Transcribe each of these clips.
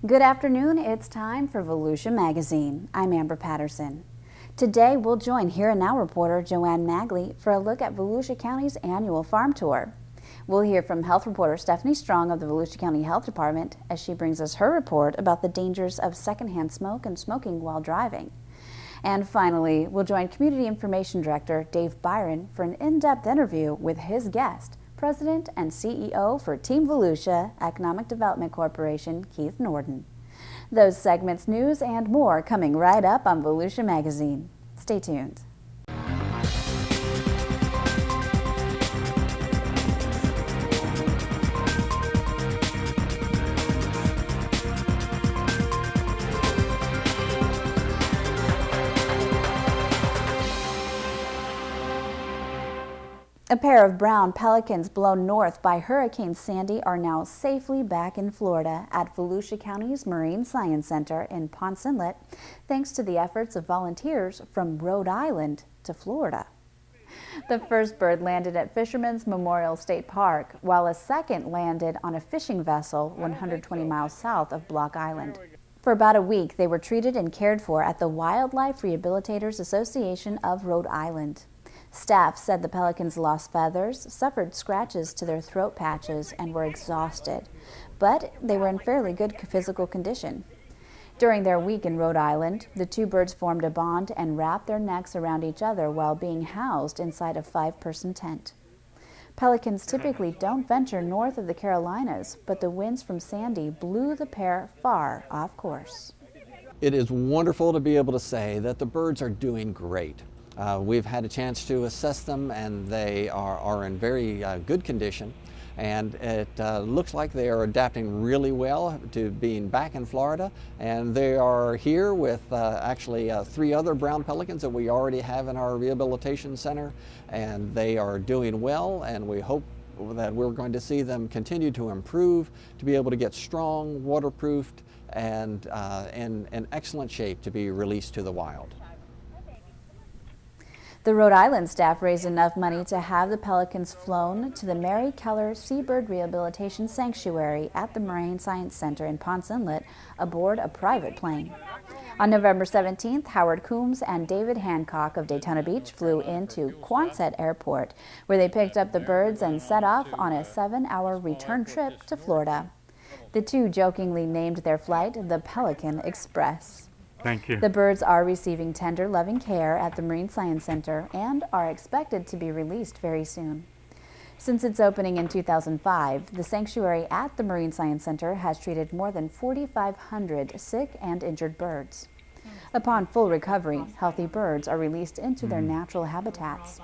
Good afternoon, it's time for Volusia Magazine. I'm Amber Patterson. Today we'll join Here and Now reporter Joanne Magley for a look at Volusia County's annual farm tour. We'll hear from health reporter Stephanie Strong of the Volusia County Health Department as she brings us her report about the dangers of secondhand smoke and smoking while driving. And finally, we'll join Community Information Director Dave Byron for an in-depth interview with his guest, President and CEO for Team Volusia Economic Development Corporation, Keith Norden. Those segments, news, and more coming right up on Volusia Magazine. Stay tuned. A pair of brown pelicans blown north by Hurricane Sandy are now safely back in Florida at Volusia County's Marine Science Center in Ponce Inlet, thanks to the efforts of volunteers from Rhode Island to Florida. The first bird landed at Fisherman's Memorial State Park, while a second landed on a fishing vessel 120 miles south of Block Island. For about a week, they were treated and cared for at the Wildlife Rehabilitators Association of Rhode Island. Staff said the pelicans lost feathers, suffered scratches to their throat patches, and were exhausted, but they were in fairly good physical condition. During their week in Rhode Island, the two birds formed a bond and wrapped their necks around each other while being housed inside a 5-person tent. Pelicans typically don't venture north of the Carolinas, but the winds from Sandy blew the pair far off course. It is wonderful to be able to say that the birds are doing great. We've had a chance to assess them, and they are in very good condition, and it looks like they are adapting really well to being back in Florida, and they are here with actually 3 other brown pelicans that we already have in our rehabilitation center, and they are doing well, and we hope that we're going to see them continue to improve, to be able to get strong, waterproofed, and in excellent shape to be released to the wild. The Rhode Island staff raised enough money to have the pelicans flown to the Mary Keller Seabird Rehabilitation Sanctuary at the Marine Science Center in Ponce Inlet aboard a private plane. On November 17th, Howard Coombs and David Hancock of Daytona Beach flew into Quonset Airport, where they picked up the birds and set off on a 7-hour return trip to Florida. The two jokingly named their flight the Pelican Express. Thank you. The birds are receiving tender, loving care at the Marine Science Center and are expected to be released very soon. Since its opening in 2005, the sanctuary at the Marine Science Center has treated more than 4,500 sick and injured birds. Upon full recovery, healthy birds are released into their natural habitats.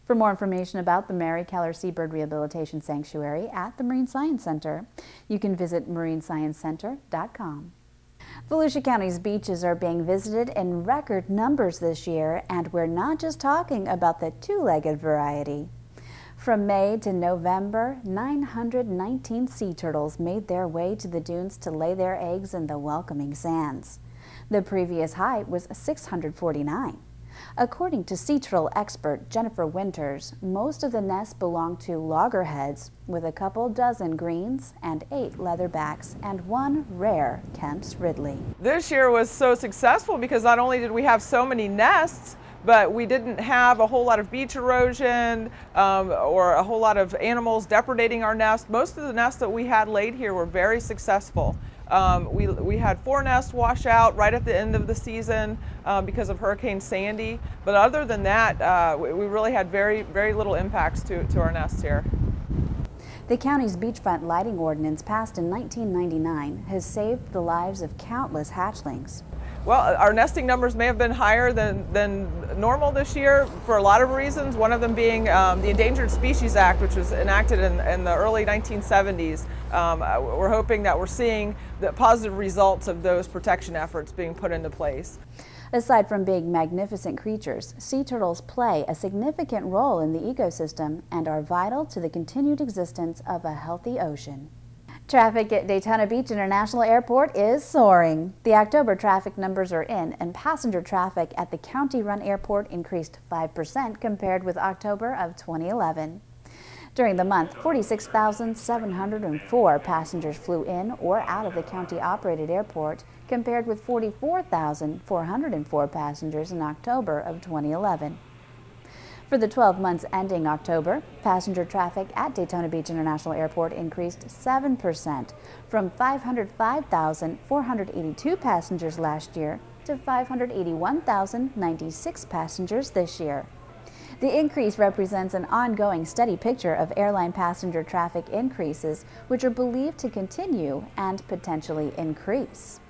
For more information about the Mary Keller Seabird Rehabilitation Sanctuary at the Marine Science Center, you can visit marinesciencecenter.com. Volusia County's beaches are being visited in record numbers this year, and we're not just talking about the 2-legged variety. From May to November, 919 sea turtles made their way to the dunes to lay their eggs in the welcoming sands. The previous high was 649. According to sea turtle expert Jennifer Winters, most of the nests belong to loggerheads, with a couple dozen greens and 8 leatherbacks and 1 rare Kemp's Ridley. This year was so successful because not only did we have so many nests, but we didn't have a whole lot of beach erosion or a whole lot of animals depredating our nests. Most of the nests that we had laid here were very successful. We had 4 nests wash out right at the end of the season because of Hurricane Sandy. But other than that, we really had very little impacts to our nests here. The county's beachfront lighting ordinance, passed in 1999, has saved the lives of countless hatchlings. Well, our nesting numbers may have been higher than normal this year for a lot of reasons, one of them being the Endangered Species Act, which was enacted in the early 1970s. We're hoping that we're seeing the positive results of those protection efforts being put into place. Aside from being magnificent creatures, sea turtles play a significant role in the ecosystem and are vital to the continued existence of a healthy ocean. Traffic at Daytona Beach International Airport is soaring. The October traffic numbers are in, and passenger traffic at the county-run airport increased 5% compared with October of 2011. During the month, 46,704 passengers flew in or out of the county-operated airport, compared with 44,404 passengers in October of 2011. For the 12 months ending October, passenger traffic at Daytona Beach International Airport increased 7%, from 505,482 passengers last year to 581,096 passengers this year. The increase represents an ongoing steady picture of airline passenger traffic increases, which are believed to continue and potentially increase.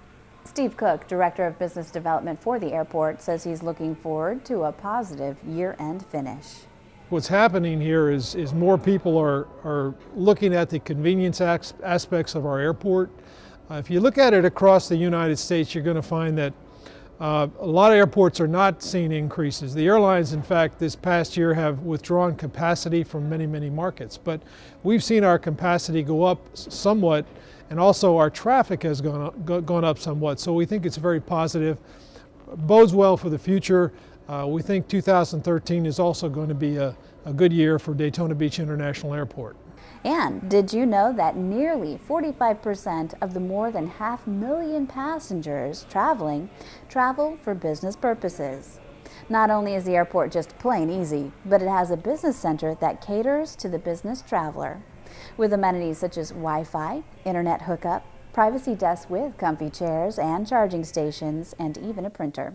Steve Cook, Director of Business Development for the airport, says he's looking forward to a positive year-end finish. What's happening here is more people are looking at the convenience aspects of our airport. If you look at it across the United States, you're going to find that a lot of airports are not seeing increases. The airlines, in fact, this past year have withdrawn capacity from many, many markets. But we've seen our capacity go up somewhat, and also our traffic has gone up somewhat. So we think it's very positive, bodes well for the future. We think 2013 is also going to be a good year for Daytona Beach International Airport. And did you know that nearly 45% of the more than 500,000 passengers travel for business purposes? Not only is the airport just plain easy, but it has a business center that caters to the business traveler, with amenities such as Wi-Fi, internet hookup, privacy desks with comfy chairs and charging stations, and even a printer.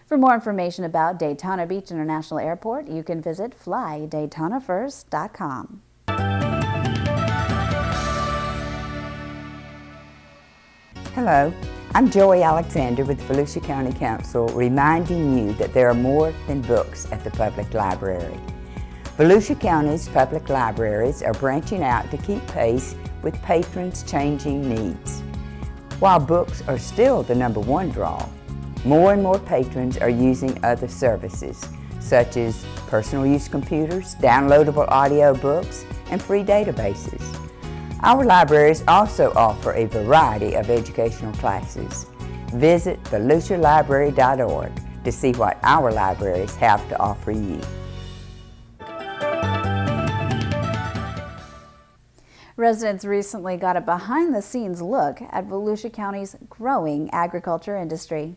For more information about Daytona Beach International Airport, you can visit flydaytonafirst.com. Hello, I'm Joey Alexander with the Volusia County Council, reminding you that there are more than books at the public library. Volusia County's public libraries are branching out to keep pace with patrons' changing needs. While books are still the #1 draw, more and more patrons are using other services, such as personal use computers, downloadable audio books, and free databases. Our libraries also offer a variety of educational classes. Visit volusialibrary.org to see what our libraries have to offer you. Residents recently got a behind-the-scenes look at Volusia County's growing agriculture industry.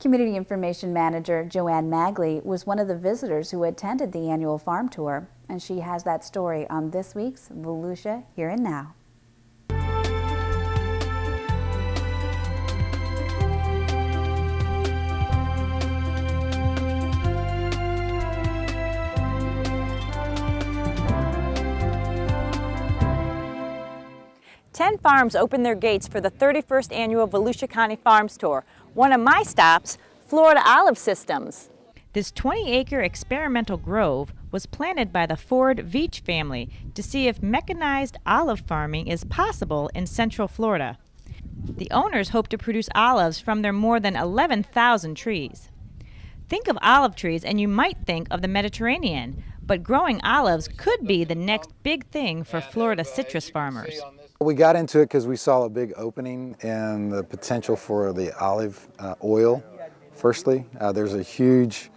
Community Information Manager Joanne Magley was one of the visitors who attended the annual farm tour, and she has that story on this week's Volusia Here and Now. Ten farms opened their gates for the 31st annual Volusia County Farms Tour. One of my stops, Florida Olive Systems. This 20-acre experimental grove was planted by the Ford Veach family to see if mechanized olive farming is possible in Central Florida. The owners hope to produce olives from their more than 11,000 trees. Think of olive trees and you might think of the Mediterranean, but growing olives could be the next big thing for Florida citrus farmers. We got into it because we saw a big opening and the potential for the olive oil. Firstly, there's a huge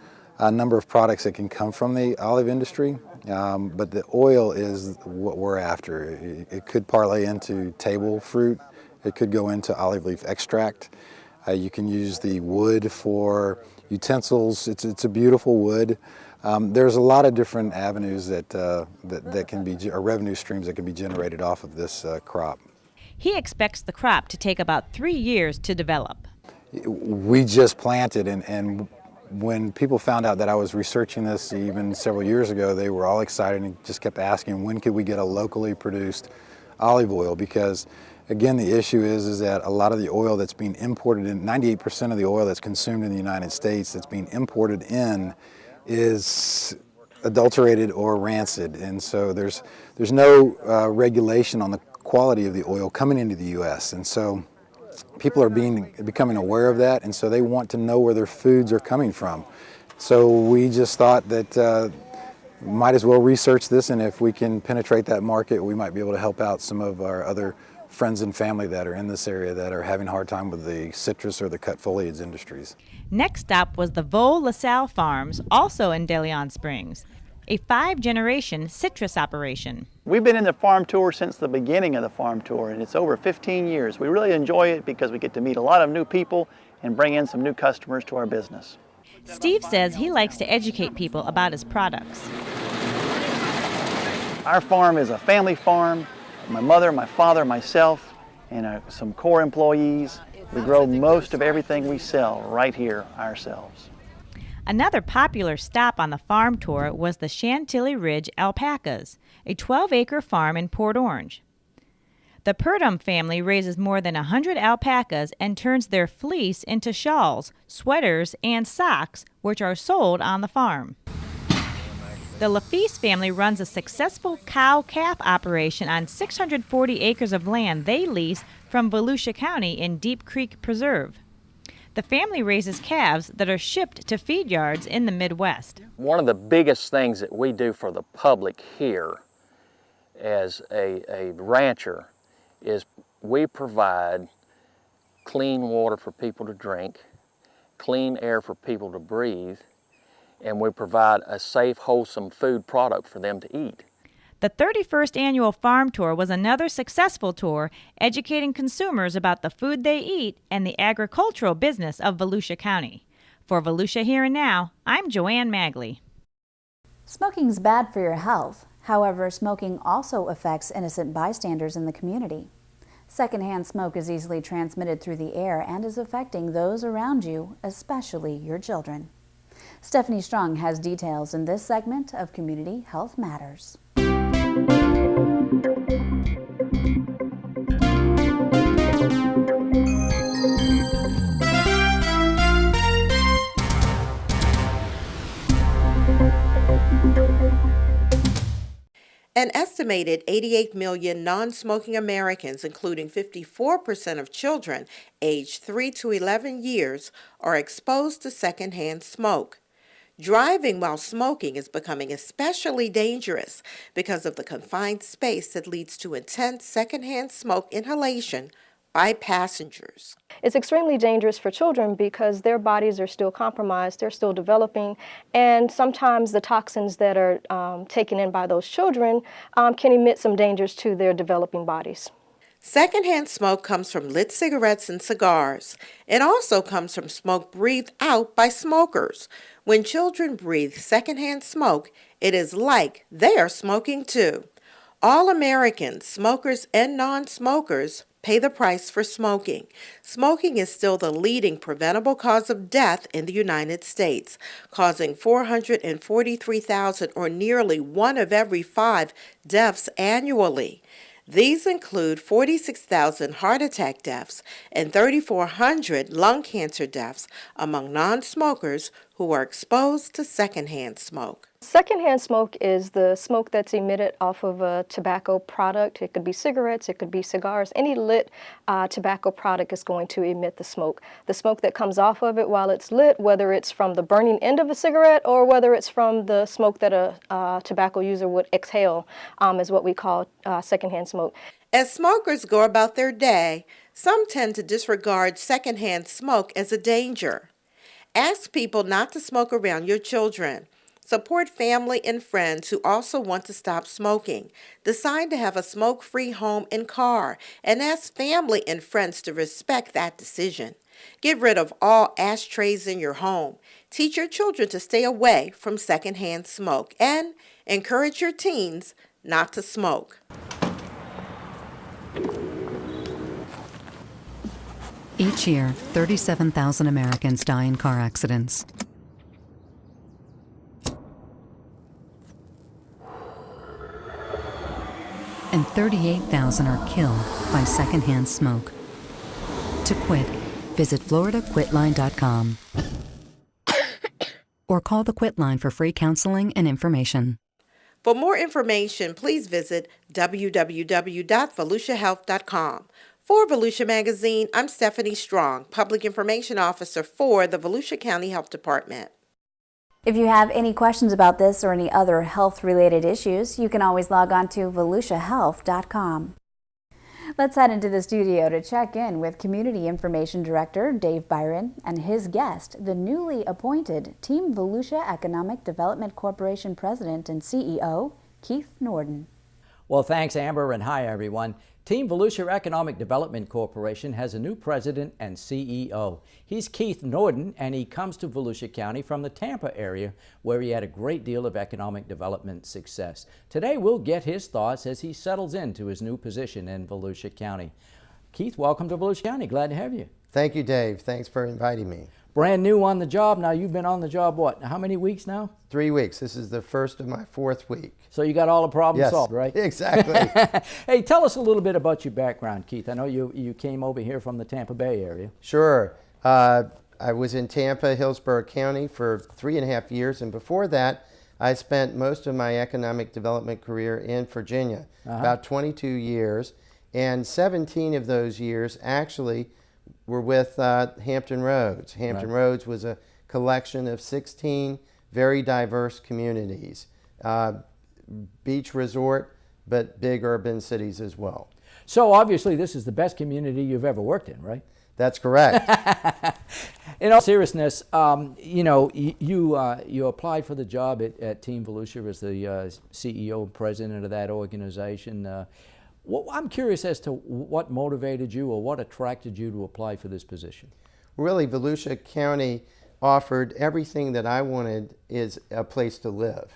number of products that can come from the olive industry, but the oil is what we're after. It could parlay into table fruit. It could go into olive leaf extract. You can use the wood for utensils. It's a beautiful wood. There's a lot of different avenues that can be, or revenue streams that can be generated off of this crop. He expects the crop to take about 3 years to develop. We just planted, and when people found out that I was researching this even several years ago, they were all excited and just kept asking, when could we get a locally produced olive oil? Because again, the issue is that a lot of the oil that's being imported in, 98% of the oil that's consumed in the United States that's being imported in is adulterated or rancid, and so there's no regulation on the quality of the oil coming into the U.S. and so people are becoming aware of that, and so they want to know where their foods are coming from. So we just thought that might as well research this, and if we can penetrate that market, we might be able to help out some of our other friends and family that are in this area that are having a hard time with the citrus or the cut foliage industries. Next stop was the Vo LaSalle Farms, also in De Leon Springs. a 5-generation citrus operation. We've been in the farm tour since the beginning of the farm tour, and it's over 15 years. We really enjoy it because we get to meet a lot of new people and bring in some new customers to our business. Steve says he likes to educate people about his products. Our farm is a family farm. My mother, my father, myself, and some core employees. We grow most of everything we sell right here ourselves. Another popular stop on the farm tour was the Chantilly Ridge Alpacas, a 12-acre farm in Port Orange. The Purdom family raises more than 100 alpacas and turns their fleece into shawls, sweaters, and socks, which are sold on the farm. The Lafise family runs a successful cow-calf operation on 640 acres of land they lease from Volusia County in Deep Creek Preserve. The family raises calves that are shipped to feed yards in the Midwest. One of the biggest things that we do for the public here as a rancher is we provide clean water for people to drink, clean air for people to breathe, and we provide a safe, wholesome food product for them to eat. The 31st Annual Farm Tour was another successful tour educating consumers about the food they eat and the agricultural business of Volusia County. For Volusia Here and Now, I'm Joanne Magley. Smoking's bad for your health. However, smoking also affects innocent bystanders in the community. Secondhand smoke is easily transmitted through the air and is affecting those around you, especially your children. Stephanie Strong has details in this segment of Community Health Matters. An estimated 88 million non-smoking Americans, including 54% of children aged 3 to 11 years, are exposed to secondhand smoke. Driving while smoking is becoming especially dangerous because of the confined space that leads to intense secondhand smoke inhalation by passengers. It's extremely dangerous for children because their bodies are still compromised, they're still developing, and sometimes the toxins that are taken in by those children can emit some dangers to their developing bodies. Secondhand smoke comes from lit cigarettes and cigars. It also comes from smoke breathed out by smokers. When children breathe secondhand smoke, it is like they are smoking too. All Americans, smokers and non-smokers, pay the price for smoking. Smoking is still the leading preventable cause of death in the United States, causing 443,000 or nearly 1 of every 5 deaths annually. These include 46,000 heart attack deaths and 3,400 lung cancer deaths among non-smokers who are exposed to secondhand smoke. Secondhand smoke is the smoke that's emitted off of a tobacco product. It could be cigarettes, it could be cigars. Any lit tobacco product is going to emit the smoke. The smoke that comes off of it while it's lit, whether it's from the burning end of a cigarette or whether it's from the smoke that a tobacco user would exhale, is what we call secondhand smoke. As smokers go about their day, some tend to disregard secondhand smoke as a danger. Ask people not to smoke around your children. Support family and friends who also want to stop smoking. Decide to have a smoke-free home and car, and ask family and friends to respect that decision. Get rid of all ashtrays in your home. Teach your children to stay away from secondhand smoke, and encourage your teens not to smoke. Each year, 37,000 Americans die in car accidents. And 38,000 are killed by secondhand smoke. To quit, visit FloridaQuitline.com or call the Quit Line for free counseling and information. For more information, please visit www.volusiahealth.com. For Volusia Magazine, I'm Stephanie Strong, Public Information Officer for the Volusia County Health Department. If you have any questions about this or any other health-related issues, you can always log on to VolusiaHealth.com. Let's head into the studio to check in with Community Information Director Dave Byron and his guest, the newly appointed Team Volusia Economic Development Corporation President and CEO, Keith Norden. Well, thanks, Amber, and hi, everyone. Team Volusia Economic Development Corporation has a new president and CEO. He's Keith Norden, and he comes to Volusia County from the Tampa area, where he had a great deal of economic development success. Today, we'll get his thoughts as he settles into his new position in Volusia County. Keith, welcome to Volusia County. Glad to have you. Thank you, Dave. Thanks for inviting me. Brand new on the job. Now, you've been on the job, what, how many weeks now? 3 weeks. This is the first of my 4th week. So you got all the problems solved, right? Exactly. Hey, tell us a little bit about your background, Keith. I know you came over here from the Tampa Bay area. Sure. I was in Tampa, Hillsborough County for 3.5 years, and before that, I spent most of my economic development career in Virginia, about 22 years, and 17 of those years actually were with Hampton Roads. Hampton Roads was a collection of 16 very diverse communities. Beach resort, but big urban cities as well. So obviously this is the best community you've ever worked in, right? That's correct. In all seriousness, you know, you applied for the job at Team Volusia as the CEO and president of that organization. I'm curious as to what motivated you or what attracted you to apply for this position. Really, Volusia County offered everything that I wanted is a place to live.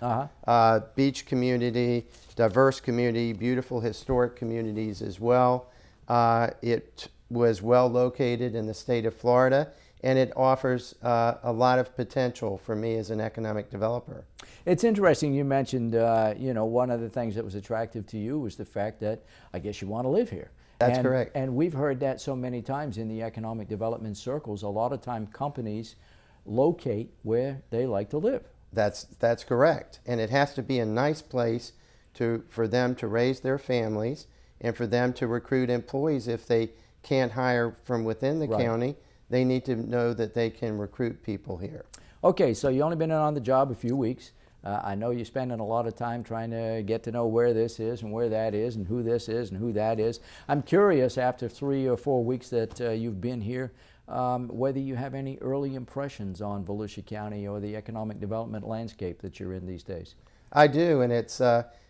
Beach community, diverse community, beautiful historic communities as well. It was well located in the state of Florida, and it offers a lot of potential for me as an economic developer. It's interesting you mentioned, you know, one of the things that was attractive to you was the fact that I guess you want to live here. That's correct. And we've heard that so many times in the economic development circles. A lot of time companies locate where they like to live. That's correct. And it has to be a nice place for them to raise their families and for them to recruit employees. If they can't hire from within the county, they need to know that they can recruit people here. Okay, so you've only been on the job a few weeks. I know you're spending a lot of time trying to get to know where this is and where that is and who this is and who that is. I'm curious, after 3 or 4 weeks that you've been here, whether you have any early impressions on Volusia County or the economic development landscape that you're in these days. I do, and it's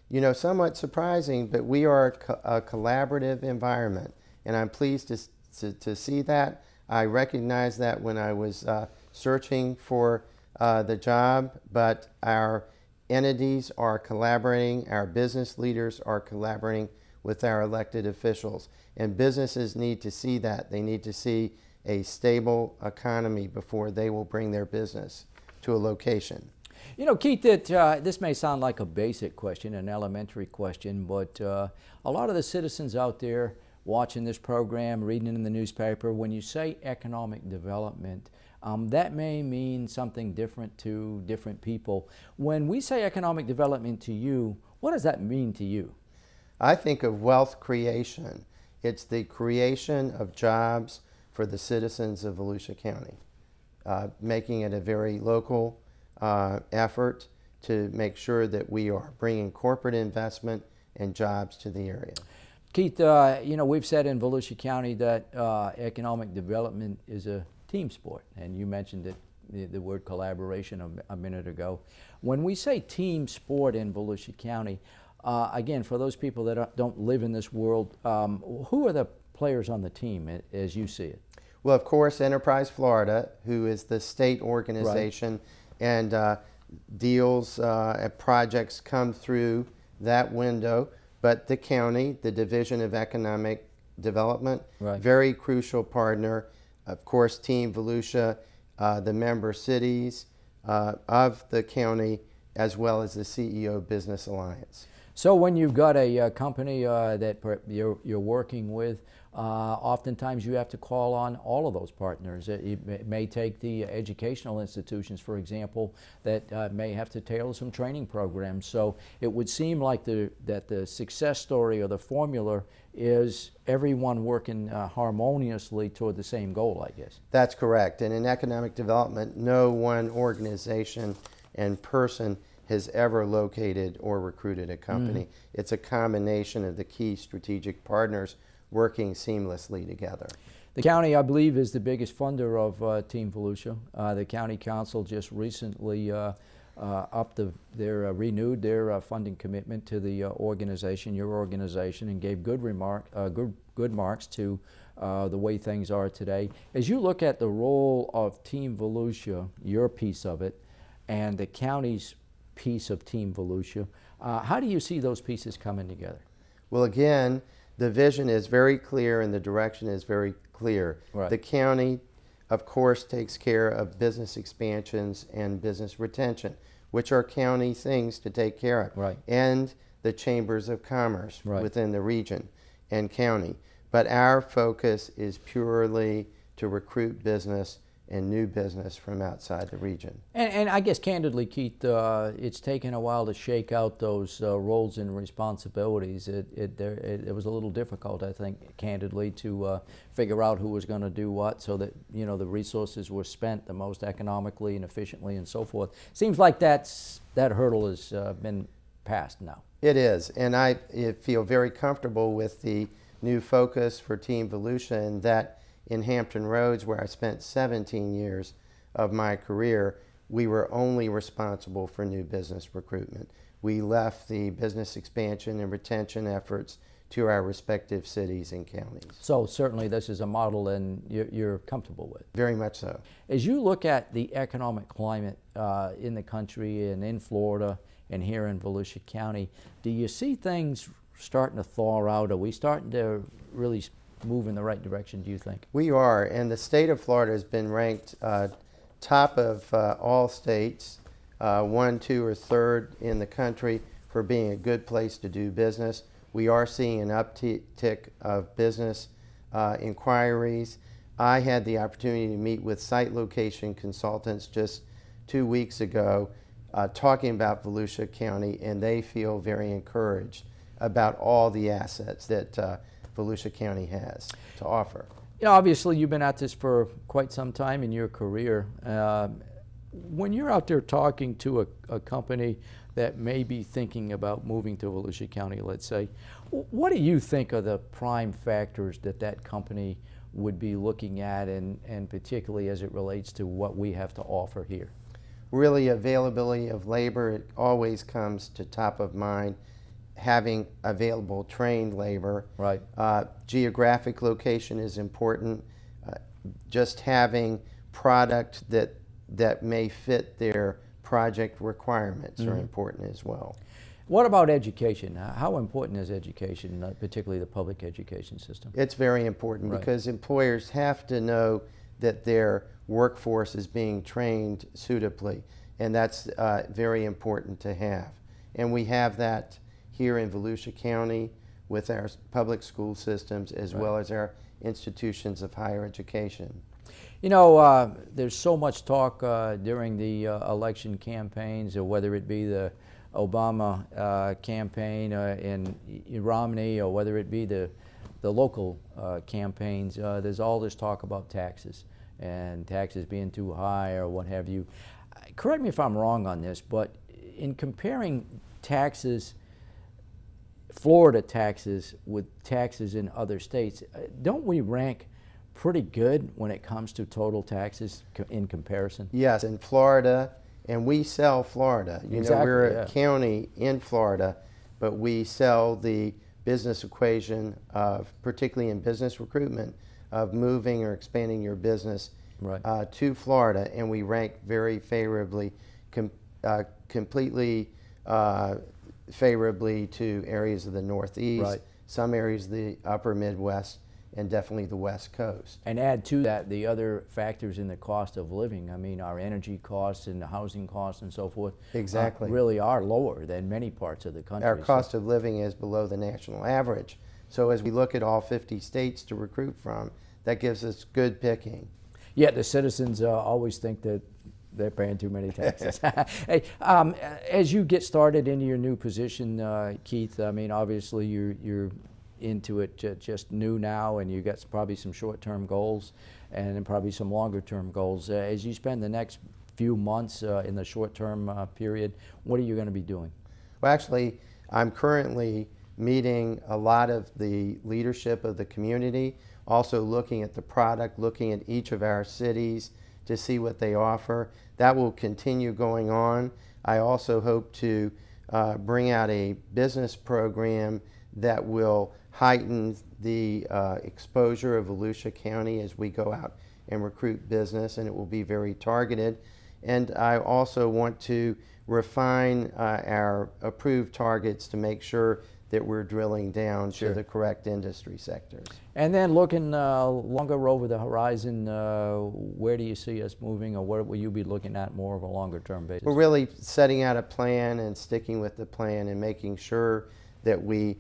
you know, somewhat surprising, but we are a collaborative environment, and I'm pleased to see that. I recognized that when I was searching for the job, but our entities are collaborating, our business leaders are collaborating with our elected officials, and businesses need to see that. They need to see a stable economy before they will bring their business to a location. You know, Keith, this may sound like a basic question, an elementary question, but a lot of the citizens out there watching this program, reading it in the newspaper, when you say economic development, that may mean something different to different people. When we say economic development to you, what does that mean to you? I think of wealth creation. It's the creation of jobs for the citizens of Volusia County, making it a very local effort to make sure that we are bringing corporate investment and jobs to the area. Keith, you know, we've said in Volusia County that economic development is a team sport, and you mentioned it, the word collaboration a minute ago. When we say team sport in Volusia County, again, for those people that don't live in this world, who are the players on the team as you see it? Well, of course, Enterprise Florida, who is the state organization, and deals and projects come through that window. But the county, the Division of Economic Development, very crucial partner. Of course, Team Volusia, the member cities of the county, as well as the CEO Business Alliance. So when you've got a company that you're working with, oftentimes you have to call on all of those partners. It may take the educational institutions, for example, that may have to tailor some training programs. So it would seem like that the success story or the formula is everyone working harmoniously toward the same goal, I guess. That's correct. And in economic development, no one organization and person has ever located or recruited a company. It's a combination of the key strategic partners working seamlessly together. The county, I believe, is the biggest funder of Team Volusia. The county council just recently renewed their funding commitment to the organization, your organization, and gave good marks to the way things are today. As you look at the role of Team Volusia, your piece of it, and the county's piece of Team Volusia, how do you see those pieces coming together? Well, again, the vision is very clear and the direction is very clear. Right. The county, of course, takes care of business expansions and business retention, which are county things to take care of, right. and the chambers of commerce right. within the region and county. But our focus is purely to recruit business and new business from outside the region. And I guess candidly, Keith, it's taken a while to shake out those roles and responsibilities. It was a little difficult, I think, candidly, to figure out who was going to do what, so that the resources were spent the most economically and efficiently and so forth. Seems like that hurdle has been passed now. It is, and I feel very comfortable with the new focus for Team Volusia, and that in Hampton Roads, where I spent 17 years of my career, we were only responsible for new business recruitment. We left the business expansion and retention efforts to our respective cities and counties. So certainly this is a model and you're comfortable with. Very much so. As you look at the economic climate in the country and in Florida and here in Volusia County, do you see things starting to thaw out? Are we starting to really move in the right direction, do you think? We are, and the state of Florida has been ranked top of all states, 1, 2, or 3rd in the country for being a good place to do business. We are seeing an uptick of business inquiries. I had the opportunity to meet with site location consultants just 2 weeks ago talking about Volusia County, and they feel very encouraged about all the assets that Volusia County has to offer. Obviously you've been at this for quite some time in your career. When you're out there talking to a company that may be thinking about moving to Volusia County, let's say, what do you think are the prime factors that company would be looking at, and particularly as it relates to what we have to offer here? Really, availability of labor, it always comes to top of mind. Having available trained labor. Right. Geographic location is important. Just having product that may fit their project requirements are important as well. What about education? How important is education, particularly the public education system? It's very important because employers have to know that their workforce is being trained suitably, and that's very important to have. And we have that here in Volusia County with our public school systems as well as our institutions of higher education. There's so much talk during the election campaigns, or whether it be the Obama campaign in Romney, or whether it be the local campaigns. There's all this talk about taxes and taxes being too high or what have you. Correct me if I'm wrong on this, but in comparing taxes, Florida taxes with taxes in other states, don't we rank pretty good when it comes to total taxes in comparison? Yes, in Florida, and we sell Florida. Exactly, we're a county in Florida, but we sell the business equation of, particularly in business recruitment, of moving or expanding your business to Florida, and we rank very favorably, completely favorably to areas of the Northeast, some areas of the upper Midwest, and definitely the West Coast. And add to that the other factors in the cost of living. I mean, our energy costs and the housing costs and so forth really are lower than many parts of the country. Our cost of living is below the national average. So as we look at all 50 states to recruit from, that gives us good picking. Yeah, the citizens always think that they're paying too many taxes. Hey, as you get started into your new position, Keith, I mean, obviously you're into it just new now, and you got probably some short-term goals and then probably some longer-term goals. As you spend the next few months in the short-term period, what are you going to be doing? Well, actually, I'm currently meeting a lot of the leadership of the community, also looking at the product, looking at each of our cities to see what they offer. That will continue going on. I also hope to bring out a business program that will heighten the exposure of Volusia County as we go out and recruit business, and it will be very targeted. And I also want to refine our approved targets to make sure that we're drilling down to the correct industry sectors. And then looking longer over the horizon, where do you see us moving, or what will you be looking at more of a longer term basis? We're really setting out a plan and sticking with the plan and making sure that we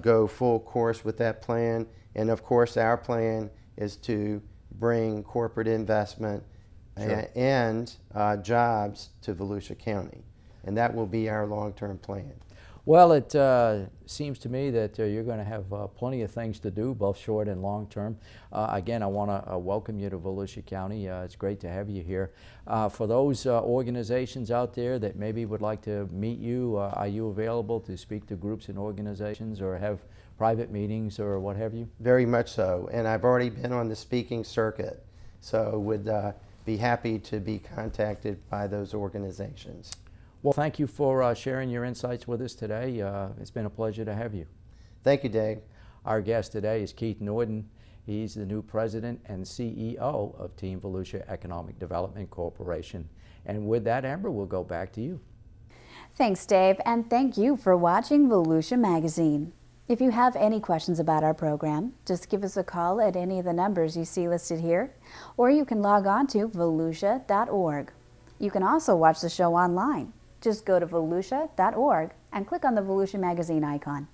go full course with that plan. And of course, our plan is to bring corporate investment and jobs to Volusia County. And that will be our long-term plan. Well, it seems to me that you're going to have plenty of things to do, both short and long term. Again, I want to welcome you to Volusia County. It's great to have you here. For those organizations out there that maybe would like to meet you, are you available to speak to groups and organizations or have private meetings or what have you? Very much so. And I've already been on the speaking circuit, so would be happy to be contacted by those organizations. Well, thank you for sharing your insights with us today. It's been a pleasure to have you. Thank you, Dave. Our guest today is Keith Norden. He's the new president and CEO of Team Volusia Economic Development Corporation. And with that, Amber, we'll go back to you. Thanks, Dave, and thank you for watching Volusia Magazine. If you have any questions about our program, just give us a call at any of the numbers you see listed here, or you can log on to volusia.org. You can also watch the show online. Just go to volusia.org and click on the Volusia Magazine icon.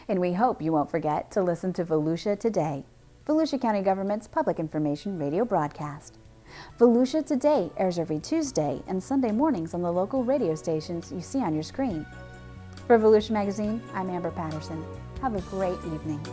And we hope you won't forget to listen to Volusia Today, Volusia County Government's public information radio broadcast. Volusia Today airs every Tuesday and Sunday mornings on the local radio stations you see on your screen. For Volusia Magazine, I'm Amber Patterson. Have a great evening.